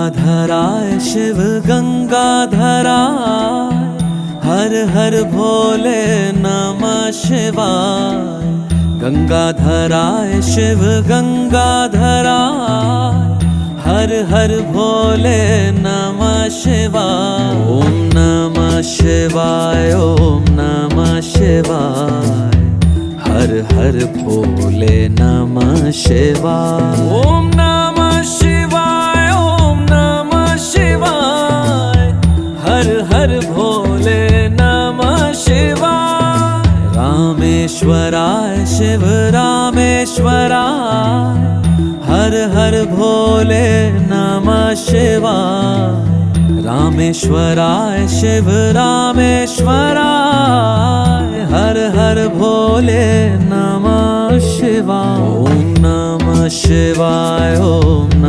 गंगाधराय शिव गंगाधराय, हर हर भोले नमः शिवाय। गंगाधराय शिव गंगाधराय, हर हर भोले नमः शिवाय। ओम नमः शिवाय, ओम नमः शिवाय, हर हर भोले नमः शिवाय। ओम नमः शिवाय, ओम नमः शिवाय, हर हर भोले नमः शिवाय। रामेश्वराय शिव रामेश्वराय, हर हर भोले नमः शिवाय। रामेश्वराय शिव रामेश्वराय, हर हर भोले नमः शिवाय। ओम नमः शिवाय, ओम